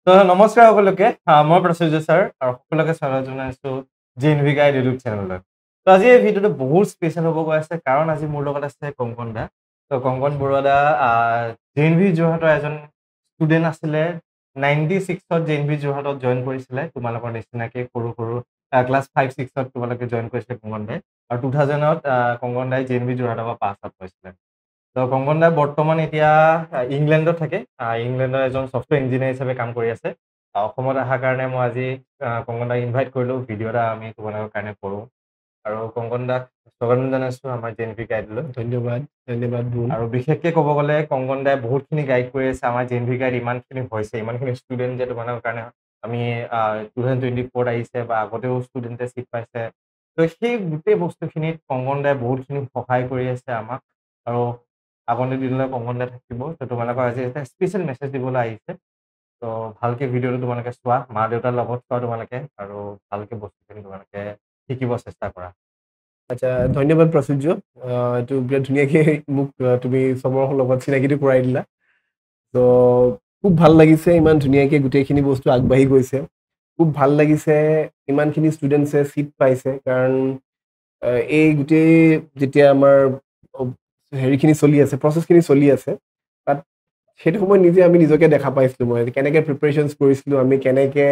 তো নমস্কাৰ সকলোকে মই প্ৰসূৰ্য ছাৰ আৰু সকলোকে স্বাগত জনাইছোঁ JNV গাইড ইউটিউব চেনেললৈ। তো আজি এই ভিডিঅ'টো বহুত স্পেচিয়েল হ'ব গৈ আছে কাৰণ আজি মোৰ লগত আছে কংকন দা। তো কংকন বৰুৱা দা JNV যোৰহাটৰ এজন ষ্টুডেণ্ট আছিলে। 96ত JNV যোৰহাটত জইন কৰিছিলে তোমালোকৰ নিচিনাকৈ সৰু সৰু ক্লাছ 5-6ত তোমালোকে জইন কৰিছিলে কংকন দাই আৰু 2000ত কংকন দাই JNV যোৰহাটৰ পৰা পাছ আউট কৰিছিলে। তো কংকন দা বৰ্তমান এতিয়া ইংলেণ্ডত থাকে। ইংলেণ্ডৰ এজন ছফ্টৱেৰ ইঞ্জিনিয়াৰ হিচাপে কাম কৰি আছে। অসমত অহাৰ কাৰণে মই আজি কংকন দাক ইনভাইট কৰিলোঁ, ভিডিঅ' এটা আমি তোমালোকৰ কাৰণে কৰোঁ। আৰু কংকন দাক স্বাগতম জনাইছোঁ আমাৰ JNV গাইডলৈ। ধন্যবাদ বুল। আৰু বিশেষকৈ ক'ব গ'লে কংকন দাই বহুতখিনি গাইড কৰি আছে। আমাৰ JNV গাইড ইমানখিনি হৈছে, ইমানখিনি ষ্টুডেণ্ট যে তোমালোকৰ কাৰণে আমি 2024 আহিছে বা আগতেও ষ্টুডেণ্টে চিট পাইছে। তো সেই গোটেই বস্তুখিনিত কংকন দাই বহুতখিনি সহায় কৰি আছে আমাক। আৰু আগন্তুক দিনলৈ কংকন দা থাকিব। তো তোমালোকৰ আজি এটা স্পেচিয়েল মেছেজ দিবলৈ আহিছে। তো ভালকৈ ভিডিঅ'টো তোমালোকে চোৱা, মা দেউতাৰ লগত চোৱা তোমালোকে, আৰু ভালকৈ বস্তুখিনি তোমালোকে শিকিব চেষ্টা কৰা। আচ্ছা, ধন্যবাদ প্ৰাচুৰ্য। এইটো বিৰাট ধুনীয়াকৈ মোক তুমি চবৰ লগত চিনাকিটো কৰাই দিলা। তো খুব ভাল লাগিছে, ইমান ধুনীয়াকৈ গোটেইখিনি বস্তু আগবাঢ়ি গৈছে। খুব ভাল লাগিছে ইমানখিনি ষ্টুডেণ্টছে চিট পাইছে, কাৰণ এই গোটেই যেতিয়া আমাৰ হেৰিখিনি চলি আছে, প্ৰচেছখিনি চলি আছে, তাত সেইটো সময়ত আমি নিজকে দেখা পাইছিলোঁ। মই কেনেকৈ প্ৰিপেৰেশ্যনছ কৰিছিলোঁ, আমি কেনেকৈ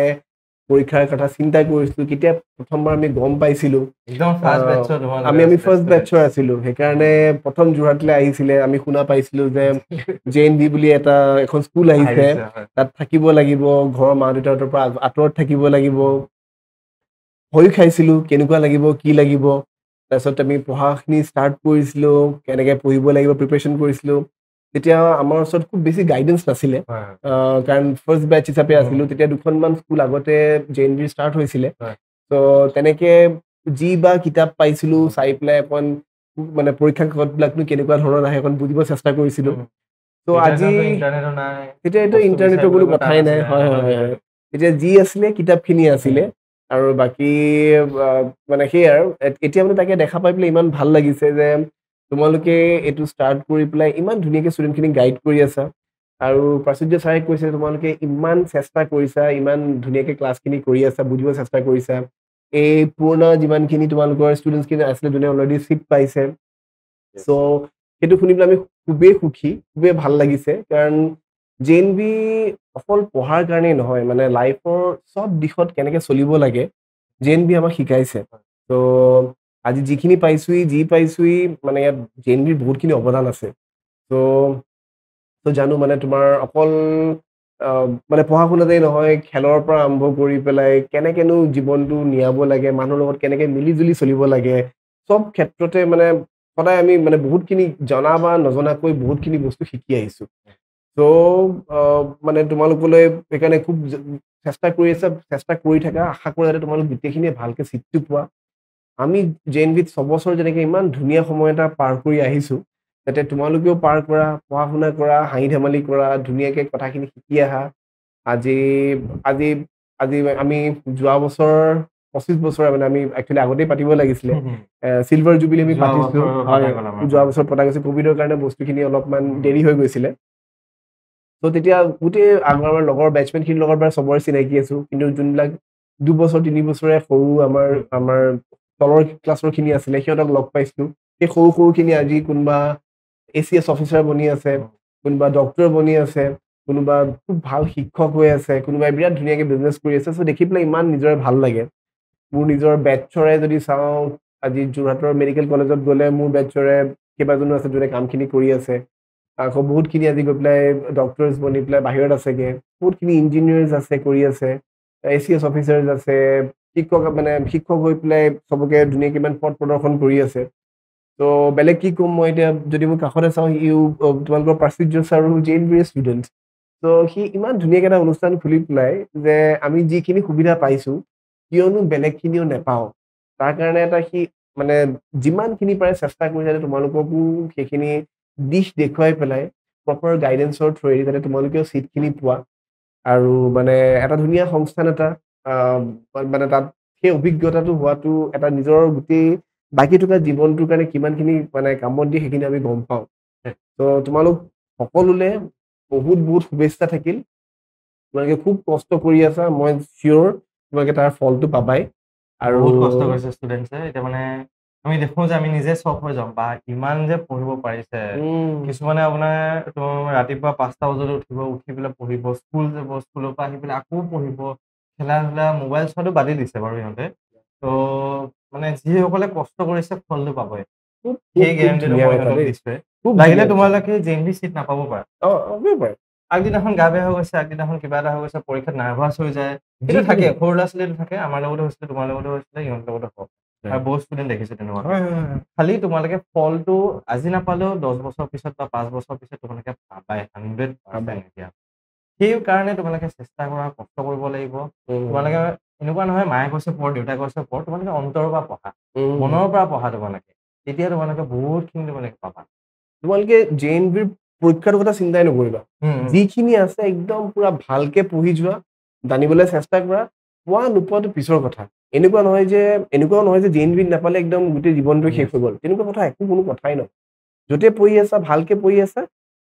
পৰীক্ষাৰ কথা চিন্তা কৰিছিলোঁ, কেতিয়া প্ৰথমবাৰ আমি গম পাইছিলোঁ। একদম ফাৰ্ষ্ট বেটছৰ আমি ফাৰ্ষ্ট বেটছৰ আছিলোঁ, সেইকাৰণে প্ৰথম যোৰহাটলৈ আহিছিলে আমি শুনা পাইছিলোঁ যে JNV বুলি এখন স্কুল আহিছে, তাত থাকিব লাগিব, ঘৰৰ মা দেউতাহঁতৰ পৰা আঁতৰত থাকিব লাগিব। ভয় খাইছিলোঁ কেনেকুৱা লাগিব, কি লাগিব। তাৰপিছত আমি পঢ়াখিনি ষ্টাৰ্ট কৰিছিলোঁ, কেনেকৈ পঢ়িব লাগিব প্ৰিপেৰেশ্যন কৰিছিলোঁ। তেতিয়া আমাৰ ওচৰত খুব বেছি গাইডেঞ্চ নাছিলে, কাৰণ ফাৰ্ষ্ট বেটছ হিচাপে আছিলোঁ। তেতিয়া দুখনমান স্কুল আগতে JNV ষ্টাৰ্ট হৈছিলে। তো তেনেকৈ যি বা কিতাপ পাইছিলোঁ চাই পেলাই অকণ মানে পৰীক্ষা কাকতবিলাকনো কেনেকুৱা ধৰণৰ আহে অকণ বুজিব চেষ্টা কৰিছিলোঁ। তো আজি তেতিয়া এইটো ইণ্টাৰনেটৰ কোনো কথাই নাই। হয় হয় হয়, তেতিয়া যি আছিলে কিতাপখিনি আছিলে, আৰু বাকী মানে সেয়াই আৰু এতিয়া মানে তাকে দেখা পাই পেলাই ইমান ভাল লাগিছে যে তোমালোকে এইটো ষ্টাৰ্ট কৰি পেলাই ইমান ধুনীয়াকৈ ষ্টুডেণ্টখিনিক গাইড কৰি আছা। আৰু প্ৰাচুৰ্য ছাৰে কৈছে তোমালোকে ইমান চেষ্টা কৰিছা, ইমান ধুনীয়াকৈ ক্লাছখিনি কৰি আছা, বুজিব চেষ্টা কৰিছা। এই পুৰণা যিমানখিনি তোমালোকৰ ষ্টুডেণ্টছখিনি আছিলে যোনে অলৰেডি চিট পাইছে, চ' সেইটো শুনি পেলাই আমি খুবেই সুখী, খুবেই ভাল লাগিছে। কাৰণ JNV অকল পঢ়াৰ কাৰণেই নহয়, মানে লাইফৰ চব দিশত কেনেকৈ চলিব লাগে JNV আমাক শিকাইছে। তো আজি যিখিনি পাইছোঁহি মানে ইয়াত JNVৰ বহুতখিনি অৱদান আছে। তো জানো মানে তোমাৰ অকল মানে পঢ়া শুনাতেই নহয়, খেলৰ পৰা আৰম্ভ কৰি পেলাই কেনেকৈনো জীৱনটো নিয়াব লাগে, মানুহৰ লগত কেনেকৈ মিলি জুলি চলিব লাগে, চব ক্ষেত্ৰতে মানে সদায় আমি মানে বহুতখিনি জনা বা নজনাকৈ বহুতখিনি বস্তু শিকি আহিছোঁ। তো মানে তোমালোকলৈ সেইকাৰণে খুব চেষ্টা কৰি আছা, চেষ্টা কৰি থাকা, আশা কৰোঁ যাতে তোমালোক গোটেইখিনিয়ে ভালকৈ চিটটো পোৱা। আমি JNVত 6 বছৰ যেনেকৈ ইমান ধুনীয়া সময় এটা পাৰ কৰি আহিছোঁ, যাতে তোমালোকেও পাৰ কৰা, পঢ়া শুনা কৰা, হাঁহি ধেমালি কৰা, ধুনীয়াকৈ কথাখিনি শিকি আহা। আজি আজি আজি আমি যোৱা বছৰ 25 বছৰ মানে আমি একচুৱেলি আগতেই পাতিব লাগিছিলে, চিলভাৰ জুবিলি আমি পাতিছোঁ। হয়, যোৱা বছৰ পতা গৈছে, ক'ভিডৰ কাৰণে বস্তুখিনি অলপমান দেৰি হৈ গৈছিলে। তো তেতিয়া গোটেই আমাৰ লগৰ বেটছমেনখিনিৰ লগত বাৰু চবৰে চিনাকি আছোঁ, কিন্তু যোনবিলাক 2 বছৰ 3 বছৰে সৰু আমাৰ তলৰ ক্লাছৰখিনি আছিলে, সিহঁতক লগ পাইছিলোঁ। সেই সৰুখিনি আজি কোনোবা ACS অফিচাৰ বনি আছে, কোনোবা ডক্টৰ বনি আছে, কোনোবা খুব ভাল শিক্ষক হৈ আছে, কোনোবাই বিৰাট ধুনীয়াকৈ বিজনেছ কৰি আছে। চ' দেখি পেলাই ইমান নিজৰে ভাল লাগে। মোৰ নিজৰ বেটছৰে যদি চাওঁ, আজি যোৰহাটৰ মেডিকেল কলেজত গ'লে মোৰ বেটছৰে কেইবাজনো আছে যোনে কামখিনি কৰি আছে। আকৌ বহুতখিনি আজি গৈ পেলাই ডক্টৰ্ছ বনি পেলাই বাহিৰত আছেগে, বহুতখিনি ইঞ্জিনিয়াৰ্ছ আছে কৰি আছে, ACS অফিচাৰ্ছ আছে, শিক্ষক হৈ পেলাই চবকে ধুনীয়াকৈ ইমান পথ প্ৰদৰ্শন কৰি আছে। তো বেলেগ কি ক'ম মই এতিয়া, যদি মোৰ কাষতে চাওঁ তোমালোকৰ প্ৰাচুৰ্য ছাৰো JNVৰ ষ্টুডেণ্ট। তো সি ইমান ধুনীয়াকৈ এটা অনুষ্ঠান খুলি পেলাই যে আমি যিখিনি সুবিধা পাইছোঁ কিয়নো বেলেগখিনিও নেপাওঁ, তাৰ কাৰণে সি মানে যিমানখিনি পাৰে চেষ্টা কৰি যাতে তোমালোককো সেইখিনি দিশ দেখুৱাই পেলাই প্ৰপাৰ গাইডেঞ্চৰ থ্ৰুৱেদি যাতে তোমালোকেও চিটখিনি পোৱা, আৰু মানে এটা ধুনীয়া সংস্থান এটা মানে তাত সেই অভিজ্ঞতাটো হোৱাটো এটা নিজৰ গোটেই বাকী থকা জীৱনটোৰ কাৰণে কিমানখিনি মানে কামত দিয়ে সেইখিনি আমি গম পাওঁ। তো তোমালোক সকলোলৈ বহুত বহুত শুভেচ্ছা থাকিল। তোমালোকে খুব কষ্ট কৰি আছা, মই চিয়ৰ তোমালোকে তাৰ ফলটো পাবাই। আৰু বহুত কষ্ট কৰিছে ষ্টুডেণ্টছে। এতিয়া মানে আমি দেখো যে আমি নিজে চক হৈ যাওঁ বা ইমান যে পঢ়িব পাৰিছে। কিছুমানে আপোনাৰ ৰাতিপুৱা 5টা বজাত উঠি পেলাই পঢ়িব, স্কুল যাব, স্কুলৰ পৰা আহি পেলাই আকৌ পঢ়িব, খেলা ধূলা, মোবাইল চোৱাটো বাদেই দিছে বাৰু সিহঁতে। ত' মানে যিসকলে কষ্ট কৰিছে ফলটো পাবই, সেই গেৰাণ্টিটো মই সিহঁতক দিছোৱে। লাগিলে তোমালোকে JNV চিট নাপাব পাৰা, আগদিনাখন গা বেয়া হৈ গৈছে, আগদিনাখন কিবা এটা হৈ গৈছে, পৰীক্ষাত নাৰ্ভাছ হৈ যায়, সেইটো থাকে, সৰু ল'ৰা ছোৱালীটো থাকে, আমাৰ লগতো হৈছিলে, তোমাৰ লগতো হৈছিলে, সিহঁতৰ লগতো হ'ব। আৰু বহুত ষ্টুডেণ্ট দেখিছো তেনেকুৱা। খালি তোমালোকে ফলটো আজি নাপালেও 10 বছৰ পিছত বা 5 বছৰ পিছত তোমালোকে পাবাই 100%। এতিয়া সেই কাৰণে তোমালোকে চেষ্টা কৰা, কষ্ট কৰিব লাগিব। তোমালোকে এনেকুৱা নহয় মায়ে কৈছে পঢ়, দেউতাই কৈছে পঢ়, তোমালোকে অন্তৰৰ পৰা পঢ়া, মনৰ পৰা পঢ়া তোমালোকে, তেতিয়া তোমালোকে বহুতখিনি তোমালোকে পাবা। তোমালোকে JNVৰ পৰীক্ষাটোৰ কথা চিন্তাই নকৰিবা, যিখিনি আছে একদম পুৰা ভালকে পঢ়ি যোৱা, জানিবলৈ চেষ্টা কৰা, পোৱা নোপোৱাটো পিছৰ কথা। এনেকুৱাও নহয় যে JNV নাপালে একদম গোটেই জীৱনটো শেষ হৈ গ'ল, তেনেকুৱা কথা একো কোনো কথাই নহয়। য'তে পঢ়ি আছা, ভালকে পঢ়ি আছা,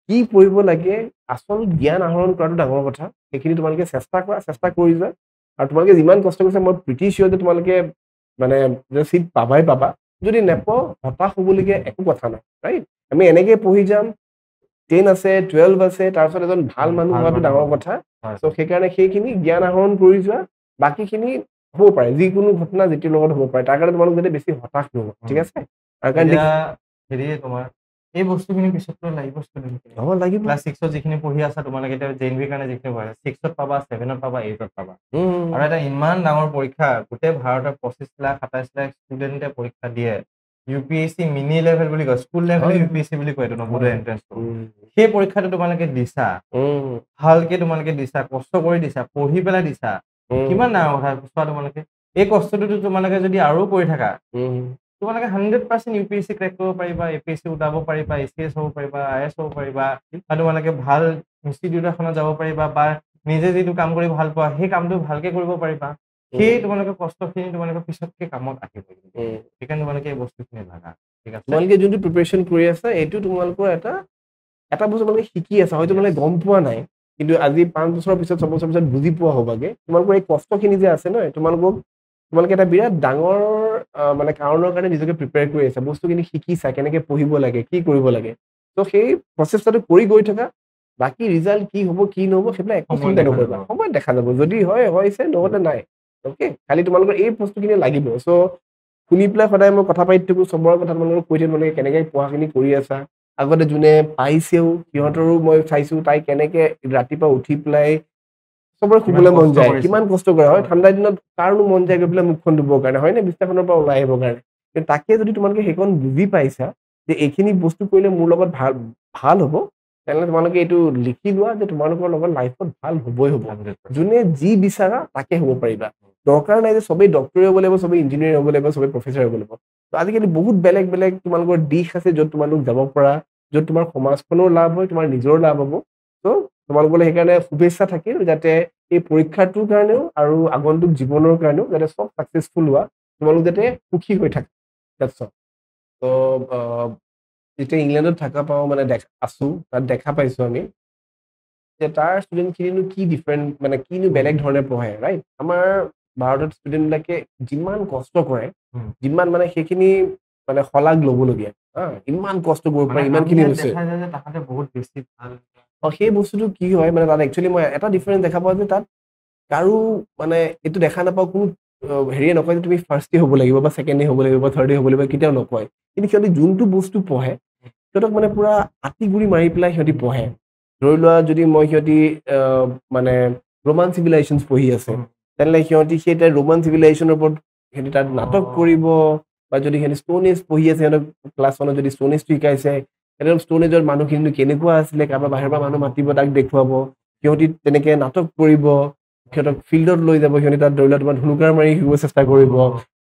কি পঢ়িব লাগে, আচল জ্ঞান আহৰণ কৰাটো ডাঙৰ কথা। সেইখিনি তোমালোকে চেষ্টা কৰা, চেষ্টা কৰি যোৱা, আৰু তোমালোকে যিমান কষ্ট কৰিছা মই প্ৰিটি চিয়ৰ যে তোমালোকে মানে চিট পাবাই পাবা। যদি নেপাও হতাশ হ'বলগীয়া একো কথা নাই, ৰাইট? আমি এনেকে পঢ়ি যাম, 10 আছে, 12 আছে, তাৰপিছত এজন ভাল মানুহ হোৱাটো ডাঙৰ কথা। চ' সেইকাৰণে সেইখিনি জ্ঞান আহৰণ কৰি যোৱা, বাকীখিনি হ'ব পাৰে, যিকোনো ঘটনা যেতিয়াৰ লগত হ'ব পাৰে, তাৰ কাৰণে তোমালোক যাতে বেছি হতাশ নহ'ব, ঠিক আছে? হেৰিয়ে তোমাৰ এই বস্তুখিনি পিছততো লাগিব ষ্টুডেণ্টখিনি। লাগিব। ক্লাছ 6ত যিখিনি পঢ়ি আছা তোমালোকে এতিয়া JNVৰ কাৰণে যিখিনি পঢ়ি আছা, 6ত পাবা, 7ত পাবা, 8ত পাবা। আৰু এটা ইমান ডাঙৰ পৰীক্ষা, গোটেই ভাৰতৰ 25 লাখ 27 লাখ ষ্টুডেণ্টে পৰীক্ষা দিয়ে। UPSC মিনি লেভেল বুলি কয়, স্কুল লেভেল UPSC বুলি কয় এইটো, নৱোদয় এন্ট্ৰেন্সটো। সেই পৰীক্ষাটো তোমালোকে দিছা, ভালকে তোমালোকে দিছা, কষ্ট কৰি দিছা, পঢ়ি পেলাই দিছা, কিমান ডাঙৰ কথা চোৱা তোমালোকে। এই কষ্টটোতো তোমালোকে যদি আৰু কৰি থাকা, তোমালোকে 100% UPSC ক্ৰেক কৰিব পাৰিবা, APSC উঠাব পাৰিবা, ACS হ'ব পাৰিবা, IS হ'ব পাৰিবা, বা তোমালোকে ভাল ইনষ্টিটিউট এখনত যাব পাৰিবা, বা নিজে যিটো কাম কৰি ভাল পোৱা সেই কামটো ভালকে কৰিব পাৰিবা। সেই তোমালোকে কষ্টখিনি তোমালোকে পিছতকে কামত আহিব। সেইকাৰণে তোমালোকে এই বস্তুখিনি লাগা, ঠিক আছে? তোমালোকে যোনটো প্ৰিপাৰেচন কৰি আছা, এইটো তোমালোকৰ এটা বস্তু তোমালোকে শিকি আছা, হয়তো মানে গম পোৱা নাই, কিন্তু আজি 5 বছৰৰ পিছত 6 বছৰৰ পিছত বুজি পোৱা হ'বাগে। তোমালোকৰ এই কষ্টখিনি যে আছে নহয়, তোমালোকে এটা বিৰাট ডাঙৰ মানে কাৰণৰ কাৰণে নিজকে প্ৰিপেয়াৰ কৰি আছা, বস্তুখিনি শিকিছা, কেনেকে পঢ়িব লাগে, কি কৰিব লাগে। ত' সেই প্ৰচেষ্টাটো কৰি গৈ থকা, বাকী ৰিজাল্ট কি হ'ব কি নহ'ব সেইবিলাক একো চিন্তা নকৰিবা, সময়ত দেখা যাব। যদি হয় হৈছে, নহ'লে নাই। অ'কে, খালি তোমালোকৰ এই বস্তুখিনি লাগিব। চ' শুনি পেলাই সদায় মই কথা পাতি থাকো, চবৰে কথা তোমালোকক কৈ থাকো, তোমালোকে কেনেকে পঢ়াখিনি কৰি আছা। আগতে যোনে পাইছেও সিহঁতৰো মই চাইছো, তাই কেনেকে ৰাতিপুৱা উঠি পেলাই চবৰে শুবলৈ মন যায়, কিমান কষ্ট কৰে হয়। ঠাণ্ডা দিনত কাৰনো মন যায় গৈ পেলাই মুখখন ধুবৰ কাৰণে, হয় নে, বিছনাখনৰ পৰা ওলাই আহিবৰ কাৰণে। কিন্তু তাকে যদি তোমালোকে সেইকণ বুজি পাইছা যে এইখিনি বস্তু কৰিলে মোৰ লগত ভাল হ'ব, তেনেহ'লে তোমালোকে এইটো লিখি লোৱা যে তোমালোকৰ লগত লাইফত ভাল হ'বই হ'ব। যোনে যি বিচাৰা তাকে হ'ব পাৰিবা। দৰকাৰ নাই যে চবেই ডক্টৰে হ'ব লাগিব, চবেই ইঞ্জিনিয়াৰ হ'ব লাগিব, চবেই প্ৰফেচাৰ হ'ব লাগিব। ত' আজিকালি বহুত বেলেগ বেলেগ তোমালোকৰ দিশ আছে, য'ত তোমালোক যাব পাৰা, য'ত তোমাৰ সমাজখনৰ লাভ হয়, তোমাৰ নিজৰ লাভ হ'ব। ত' তোমালোকলৈ সেইকাৰণে শুভেচ্ছা থাকিল, যাতে এই পৰীক্ষাটোৰ কাৰণেও আৰু আগন্তুক জীৱনৰ কাৰণেও যাতে চব ছাকচেছফুল হোৱা, তোমালোক যাতে সুখী হৈ থাকা। That's all. ত' যেতিয়া ইংলেণ্ডত থাকা পাওঁ মানে আছো, তাত দেখা পাইছো আমি যে তাৰ ষ্টুডেণ্টখিনিনো কি ডিফাৰেণ্ট, মানে কিনো বেলেগ ধৰণে পঢ়ে, ৰাইট? আমাৰ ভাৰতত ষ্টুডেণ্টবিলাকে যিমান কষ্ট কৰে, যিমান মানে সেইখিনি মানে শলাগ ল'বলগীয়া, ইমান কষ্ট কৰিব পাৰে, ইমানখিনি হৈছে। সেই বস্তুটো কি হয় মানে তাত একচুৱেলি মই এটা ডিফাৰেঞ্চ দেখা পাওঁ যে তাত কাৰো মানে এইটো দেখা নাপাওঁ, কোনো হেৰিয়ে নকয় যে তুমি ফাৰ্ষ্ট ডে হ'ব লাগিব বা ছেকেণ্ড ডে হ'ব লাগিব বা থাৰ্ড ডে হ'ব লাগিব, কেতিয়াও নকয়। কিন্তু সিহঁতি যোনটো বস্তু পঢ়ে, সিহঁতক মানে পুৰা আঁতিগুৰি মাৰি পেলাই সিহঁতি পঢ়ে। ধৰি লোৱা যদি সিহঁতি মানে ৰোমান চিভিলাইজেশ্যন পঢ়ি আছে, তেনেহ'লে সিহঁতি সেই ৰোমান চিভিলাইজেশ্যনৰ ওপৰত সিহঁতি তাত নাটক কৰিব, বা যদি সিহঁতি ষ্টোন এজ পঢ়ি আছে, সিহঁতক ক্লাছ 1ত যদি ষ্টোন এজটো শিকাইছে, সিহঁতক ষ্টোন এজৰ মানুহখিনি কেনেকুৱা আছিলে, কাৰোবাৰ বাহিৰৰ পৰা মানুহ মাতিব, তাক দেখুৱাব, সিহঁতি তেনেকে নাটক কৰিব, সিহঁতক ফিল্ডত লৈ যাব, সিহঁতি তাত ধৰি লোৱা তোমাৰ ধনুকাৰ মাৰি শিকিব চেষ্টা কৰিব,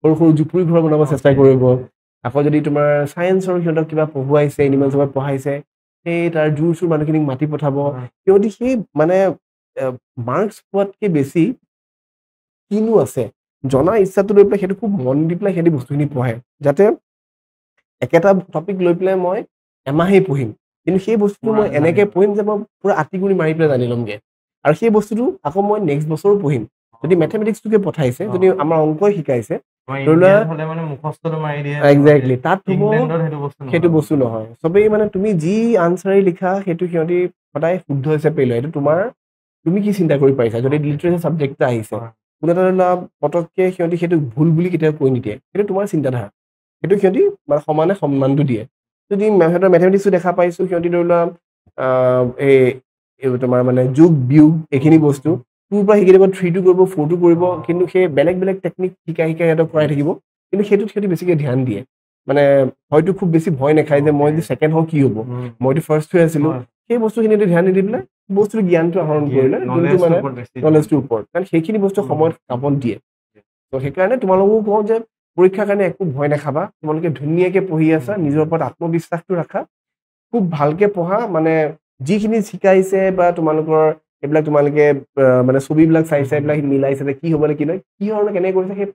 সৰু সৰু জুপুৰি ঘৰ বনাব চেষ্টা কৰিব। আকৌ যদি তোমাৰ চায়েন্সৰ সিহঁতক কিবা পঢ়ুৱাইছে, এনিমেলছৰ পঢ়াইছে, সেই তাৰ জোৰ চোৰ মানুহখিনিক মাতি পঠাব। সিহঁতি সেই মানে মাৰ্কছ পোৱাতকে বেছি কিনো আছে জনা ইচ্ছাটো লৈ পেলাই সেইটো খুব মন দি পেলাই সিহঁতি বস্তুখিনি পঢ়ে, যাতে একেটা টপিক লৈ পেলাই মই এমাহেই পঢ়িম, কিন্তু সেই বস্তুটো মই এনেকে পঢ়িম যে মই পুৰা আঁতিগুৰি মাৰি পেলাই জানি ল'মগে। আৰু সেই বস্তুটো আকৌ মই নেক্সট বছৰো পঢ়িম যদি মেথমেটিক্সটোকে পঠাইছে যদি আমাৰ অংকই শিকাইছে একজেক্টলি তাত হ'ব সেইটো বস্তু নহয় চবেই মানে তুমি যি আনচাৰেই লিখা সেইটো সিহঁতি সদায় শুদ্ধ হিচাপে লয় এইটো তোমাৰ তুমি কি চিন্তা কৰি পাৰিছা যদি লিটাৰেচাৰ ছাবজেক্ট এটা আহিছে কোনো এটা ধৰি লোৱা পটককে সিহঁতি সেইটো ভুল বুলি কেতিয়াও কৈ নিদিয়ে সেইটো তোমাৰ চিন্তাধাৰা সেইটো সিহঁতি মানে সমানে সন্মানটো দিয়ে যদি সিহঁতৰ মেথমেটিক্সটো দেখা পাইছো সিহঁতি ধৰি লোৱা এই তোমাৰ মানে যোগ বিয়োগ এইখিনি বস্তু 2 পৰা শিকি দিব 3 টো কৰিব 4 টো কৰিব কিন্তু সেই বেলেগ বেলেগ টেকনিক শিকাই সিহঁতক কৰাই থাকিব কিন্তু সেইটোত সিহঁতি বেছিকে ধ্যান দিয়ে মানে হয়তো খুব বেছি ভয় নাখায় যে মই যদি ছেকেণ্ড হওঁ কি হ'ব মইতো ফাৰ্ষ্ট হৈ আছিলো সেই বস্তুখিনিতে ধ্যান নিদি পেলাই বস্তুৰ জ্ঞানটো আহৰণ কৰিলে যোনটো মানে নলেজটোৰ ওপৰত কাৰণ সেইখিনি বস্তু সময়ত কামত দিয়ে তো সেইকাৰণে তোমালোকো কওঁ যে পৰীক্ষাৰ কাৰণে একো ভয় নাখাবা তোমালোকে ধুনীয়াকে পঢ়ি আছা নিজৰ ওপৰত আত্মবিশ্বাসটো ৰাখা খুব ভালকে পঢ়া মানে যিখিনি শিকাইছে বা তোমালোকৰ এইবিলাক তোমালোকে মানে ছবিবিলাক চাইছে এইবিলাক মিলাইছে যে কি হ'ব কি নহয় কি ধৰণে কেনেকে কৰিছে সেই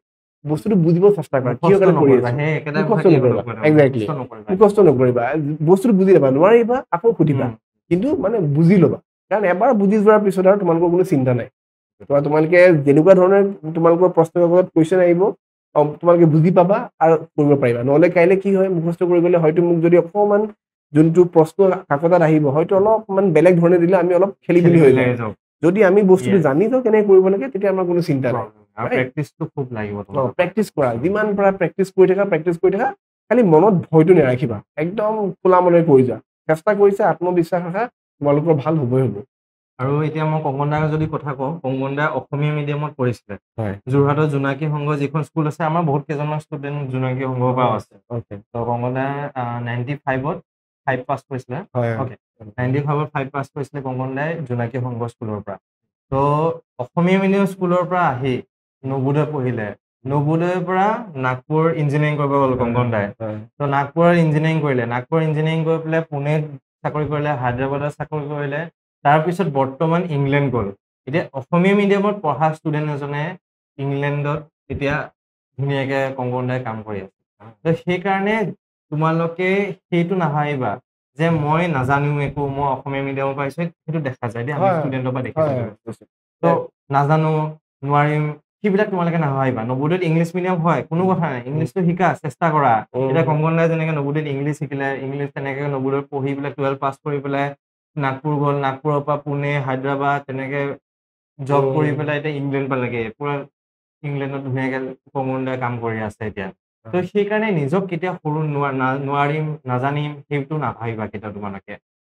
বস্তুটো বুজিব চেষ্টা কৰা কিয় কাৰণে কৰি আছে একজেক্টলি মুখস্থ নকৰিবা বস্তুটো বুজি ল'বা নোৱাৰিবা আকৌ সুধিবা কিন্তু মানে বুজি ল'বা কাৰণ এবাৰ বুজি যোৱাৰ পিছত আৰু তোমালোকৰ কোনো চিন্তা নাই তোমালোকে যেনেকুৱা ধৰণে তোমালোকৰ প্ৰশ্ন কাকতত কুৱেশ্যন আহিব তোমালোকে বুজি পাবা আৰু কৰিব পাৰিবা নহ'লে কাইলৈ কি হয় মুখস্থ কৰি গ'লে হয়তো মোক যদি অকণমান যোনটো প্ৰশ্ন কাকতত আহিব হয়তো অলপমান বেলেগ ধৰণে দিলে আমি অলপ খেলি মেলি হৈ যায় যদি আমি বস্তুটো জানি যাওঁ কেনেকৈ কৰিব লাগে তেতিয়া আমাৰ কোনো চিন্তা নাই প্ৰেক্টিচ কৰা যিমান পাৰা প্ৰেক্টিচ কৰি থাকা খালি মনত ভয়টো নাৰাখিবা একদম খোলা মনে কৰি যোৱা চেষ্টা কৰিছে আত্মবিশ্বাস ৰাখা তোমালোকৰ ভাল হ'বই হ'ব আৰু এতিয়া মই কংকন দাৰ যদি কথা কওঁ কংকন দা অসমীয়া মিডিয়ামত পঢ়িছিলে যোৰহাটৰ জোনাকী সংঘ যিখন স্কুল আছে আমাৰ বহুত কেইজনমান ষ্টুডেণ্ট জোনাকী সংঘৰ পৰা আছে তো কংকন দা 95ত 5 পাছ কৰিছিলে 95ত 5 পাছ কৰিছিলে কংকন দাই জোনাকী সংঘ স্কুলৰ পৰা তো অসমীয়া মিডিয়াম স্কুলৰ পৰা আহি নবোদয় পঢ়িলে নবোদয়ৰ পৰা নাগপুৰ ইঞ্জিনিয়াৰিং কৰিব গ'ল কংকন দাই তো নাগপুৰৰ ইঞ্জিনিয়াৰিং কৰিলে নাগপুৰ ইঞ্জিনিয়াৰিং কৰি পেলাই পুনেত চাকৰি কৰিলে হায়দৰাবাদত চাকৰি কৰিলে তাৰপিছত বৰ্তমান ইংলেণ্ড গ'ল এতিয়া অসমীয়া মিডিয়ামত পঢ়া ষ্টুডেণ্ট এজনে ইংলেণ্ডত এতিয়া ধুনীয়াকে কংকন দাই কাম কৰি আছে তো সেইকাৰণে তোমালোকে সেইটো নাভাবিবা যে মই নাজানো একো মই অসমীয়া মিডিয়ামৰ পাইছো সেইটো দেখা যায় দেই আমি ষ্টুডেণ্টৰ পৰা দেখিছো তো নাজানো নোৱাৰিম সেইবিলাক তোমালোকে নাভাবিবা নবোদয়ত ইংলিছ মিডিয়াম হয় কোনো কথা নাই ইংলিছটো শিকা চেষ্টা কৰা এতিয়া কংকন দাই যেনেকে নবোদয়ত ইংলিছ শিকিলে ইংলিছ তেনেকে নবোদয়ত পঢ়ি পেলাই 12 পাছ কৰি পেলাই নাগপুৰ গ'ল নাগপুৰৰ পৰা পুনে হায়দৰাবাদ তেনেকে জব কৰি পেলাই এতিয়া ইংলেণ্ড পালেগে পুৰা ইংলেণ্ডত ধুনীয়াকে কংকন দাই কাম কৰি আছে এতিয়া তো সেইকাৰণে নিজক কেতিয়া সৰু নোৱাৰিম নাজানিম সেইটো নাভাবিবা কেতিয়া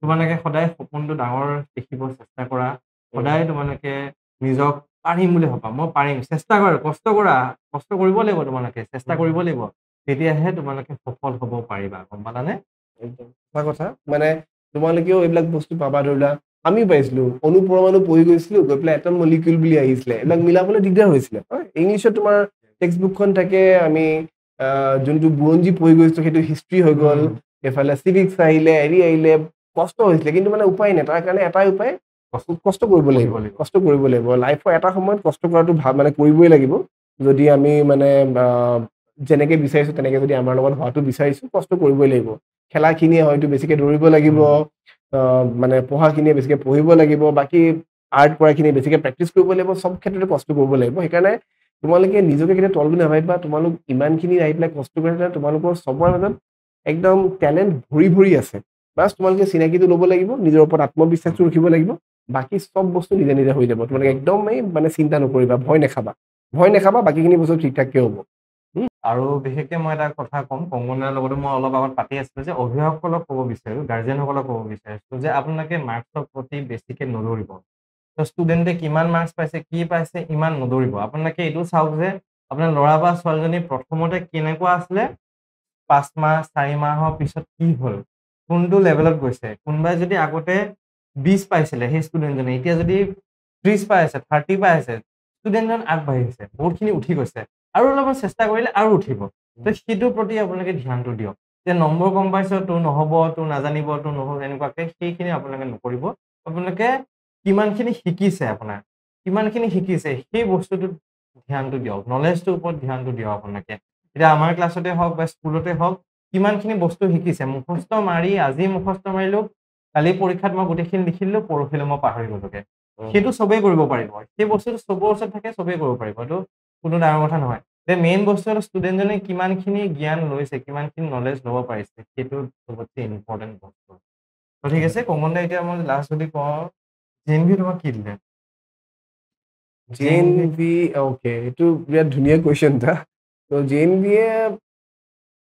তোমালোকে সদায় সপোনটো ডাঙৰ দেখিব চেষ্টা কৰা সদায় তোমালোকে নিজক পাৰিম বুলি ভাবা মই পাৰিম চেষ্টা কৰা কষ্ট কৰিব লাগিব তোমালোকে চেষ্টা কৰিব লাগিব তেতিয়াহে তোমালোকে সফল হ'ব পাৰিবা গম পালানে কথা মানে তোমালোকেও এইবিলাক বস্তু পাবা ধৰিলা আমিও পাইছিলো অনুপৰমাণু পঢ়ি গৈছিলো গৈ পেলাই এটম মলিকিউল বুলি আহিছিলে এইবিলাক মিলাবলৈ দিগদাৰ হৈছিলে ইংলিছত তোমাৰ টেক্সট বুকখন থাকে আমি যোনটো বুৰঞ্জী পঢ়ি গৈছিলো সেইটো হিষ্ট্ৰী হৈ গ'ল এইফালে চিভিক্স আহিলে কষ্ট হৈছিলে কিন্তু মানে উপায় নাই তাৰ কাৰণে এটাই উপায় কষ্ট কৰিব লাগিব লাইফৰ এটা সময়ত কষ্ট কৰাটো মানে কৰিবই লাগিব যদি আমি মানে যেনেকে বিচাৰিছো তেনেকে যদি আমাৰ লগত হোৱাটো বিচাৰিছো কষ্ট কৰিবই লাগিব খেলাখিনিয়ে হয়তো বেছিকে দৌৰিব লাগিব মানে পঢ়াখিনিয়ে বেছিকে পঢ়িব লাগিব বাকী আৰ্ট কৰাখিনিয়ে বেছিকে প্ৰেক্টিচ কৰিব লাগিব চব ক্ষেত্ৰতে কষ্ট কৰিব লাগিব সেইকাৰণে তোমালোকে নিজকে কেতিয়া তলটো নাভাবিবা তোমালোক ইমানখিনি আহি পেলাই কষ্ট কৰিলে তোমালোকৰ চবৰ মাজত একদম টেলেণ্ট ভৰি আছে বাছ তোমালোকে চিনাকিটো ল'ব লাগিব নিজৰ ওপৰত আত্মবিশ্বাসটো ৰাখিব লাগিব বাকী চব বস্তু নিজে নিজে হৈ যাব তোমালোকে একদমেই মানে চিন্তা নকৰিবা ভয় নাখাবা বাকীখিনি বস্তু ঠিক ঠাককে হ'ব আৰু বিশেষকে মই এটা কথা ক'ম কংকনাৰ লগতো মই অলপ আগত পাতি আছিলো যে অভিভাৱকসকলক ক'ব বিচাৰো গাৰ্জেনসকলক ক'ব বিচাৰিছো যে আপোনালোকে মাৰ্কছৰ প্ৰতি বেছিকে নদৌৰিব তো ষ্টুডেণ্টে কিমান মাৰ্কছ পাইছে কি পাইছে ইমান নদৌৰিব আপোনালোকে এইটো চাওক যে আপোনাৰ ল'ৰা বা ছোৱালীজনী প্ৰথমতে কেনেকুৱা আছিলে 5 মাহ 4 মাহৰ পিছত কি হ'ল কোনটো লেভেলত গৈছে কোনোবাই যদি আগতে 20 পাইছিলে সেই ষ্টুডেণ্টজনে এতিয়া যদি 30 পাই আছে 30 পাই আছে ষ্টুডেণ্টজন আগবাঢ়িছে বহুতখিনি উঠি গৈছে আৰু অলপমান চেষ্টা কৰিলে আৰু উঠিব তো সেইটোৰ প্ৰতি আপোনালোকে ধ্যানটো দিয়ক যে নম্বৰ কম পাইছে তোৰ নহ'ব তোৰ নাজানিব তোৰ নহ'ব এনেকুৱাকে সেইখিনি আপোনালোকে নকৰিব আপোনালোকে কিমানখিনি শিকিছে সেই বস্তুটোত ধ্যানটো দিয়ক নলেজটোৰ ওপৰত ধ্যানটো দিয়ক আপোনালোকে এতিয়া আমাৰ ক্লাছতে হওক বা স্কুলতে হওক কিমানখিনি বস্তু শিকিছে মুখস্থ মাৰি আজি মুখস্থ মাৰিলো কালি পৰীক্ষাত মই গোটেইখিনি লিখিলো পৰহিলৈ মই পাহৰি গ'লোগে সেইটো চবেই কৰিব পাৰিব সেই বস্তুটো চবৰ ওচৰত থাকে চবেই কৰিব পাৰিব এইটো কোনো ডাঙৰ কথা নহয় যে মেইন বস্তু হ'ল ষ্টুডেণ্টজনে কিমানখিনি জ্ঞান লৈছে কিমানখিনি নলেজ ল'ব পাৰিছে সেইটো চবতছে ইম্পৰ্টেণ্ট বস্তু তো ঠিক আছে কমন দা এতিয়া মই লাষ্ট যদি কওঁ জেএনভি তোমাক কি দিলে JNV অ'কে এইটো বিৰাট ধুনীয়া কুৱেশ্যন এটা তো JNVয়ে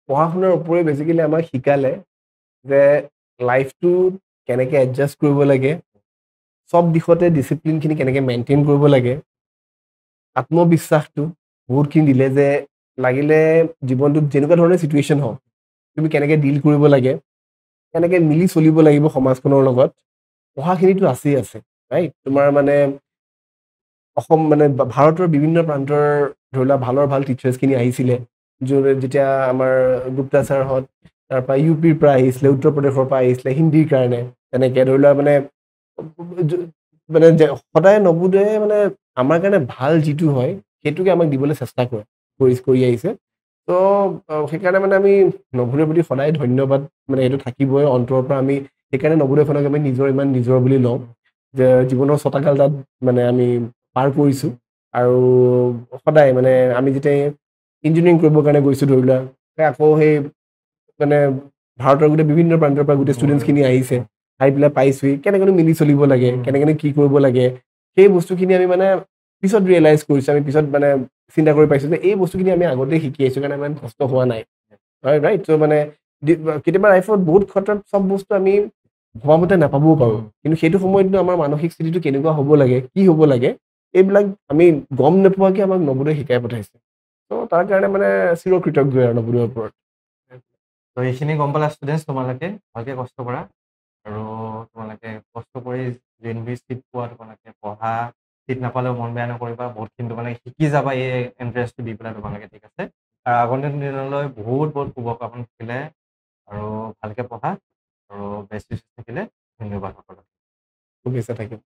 পঢ়া শুনাৰ ওপৰত বেছিকেলি আমাক শিকালে যে লাইফটো কেনেকৈ এডজাষ্ট কৰিব লাগে চব দিশতে ডিচিপ্লিনখিনি কেনেকৈ মেইনটেইন কৰিব লাগে আত্মবিশ্বাসটো বহুতখিনি দিলে যে লাগিলে জীৱনটোত যেনেকুৱা ধৰণৰ চিটুৱেশ্যন হওক তুমি কেনেকৈ ডিল কৰিব লাগে কেনেকৈ মিলি চলিব লাগিব সমাজখনৰ লগত পঢ়াখিনিতো আছেই আছে ৰাইট তোমাৰ মানে অসম মানে ভাৰতৰ বিভিন্ন প্ৰান্তৰ ধৰি লোৱা ভালৰ ভাল টিচাৰ্ছখিনি আহিছিলে যেতিয়া আমাৰ গুপ্তা ছাৰহঁত তাৰপৰা UPৰ পৰা আহিছিলে উত্তৰ প্ৰদেশৰ পৰা আহিছিলে হিন্দীৰ কাৰণে তেনেকৈ ধৰি লোৱা মানে সদায় নৱোদয়ে মানে আমাৰ কাৰণে ভাল যিটো হয় সেইটোকে আমাক দিবলৈ চেষ্টা কৰি আহিছে তো সেইকাৰণে মানে আমি নৱোদয়ৰ প্ৰতি সদায় ধন্যবাদ মানে এইটো থাকিবই অন্তৰৰ পৰা আমি সেইকাৰণে নৱোদয়খনক আমি ইমান নিজৰ বুলি লওঁ যে জীৱনৰ ছটাকাল তাত মানে আমি পাৰ কৰিছোঁ আৰু সদায় মানে আমি যেতিয়া ইঞ্জিনিয়াৰিং কৰিবৰ কাৰণে গৈছোঁ ধৰি লোৱা আকৌ সেই মানে ভাৰতৰ গোটেই বিভিন্ন প্ৰান্তৰ পৰা গোটেই ষ্টুডেণ্টছখিনি আহিছে আহি পেলাই পাইছোঁহি কেনেকৈনো মিলি চলিব লাগে কেনেকৈনো কি কৰিব লাগে সেই বস্তুখিনি আমি মানে পিছত ৰিয়েলাইজ কৰিছোঁ আমি পিছত মানে চিন্তা কৰি পাইছোঁ যে এই বস্তুখিনি আমি আগতেই শিকি আহিছোঁ কাৰণে ইমান কষ্ট হোৱা নাই ৰাইট চ' মানে কেতিয়াবা লাইফত বহুত ক্ষেত্ৰত চব বস্তু আমি ভবামতে নাপাবও পাৰোঁ কিন্তু সেইটো সময়তনো আমাৰ মানসিক স্থিতিটো কেনেকুৱা হ'ব লাগে কি হ'ব লাগে এইবিলাক আমি গম নোপোৱাকৈ আমাক নৱোদয়ে শিকাই পঠাইছে ত' তাৰ কাৰণে মানে চিৰকৃতজ্ঞ আৰু নৱোদয়ৰ ওপৰত তো এইখিনি গম পালা ষ্টুডেণ্টছ তোমালোকে ভালকৈ কষ্ট কৰা আৰু তোমালোকে কষ্ট কৰি JNV চিট পোৱা তোমালোকে পঢ়া চিট নাপালেও মন বেয়া নকৰিবা বহুতখিনি তোমালোকে শিকি যাবা এই এণ্ট্ৰেঞ্চটো দি পেলাই তোমালোকে ঠিক আছে আৰু আগন্তুক দিনলৈ বহুত বহুত শুভকামনা থাকিলে আৰু ভালকৈ পঢ়া আৰু বেষ্ট থাকিলে ধন্যবাদ সকলোকে ঠিক আছে থাকিম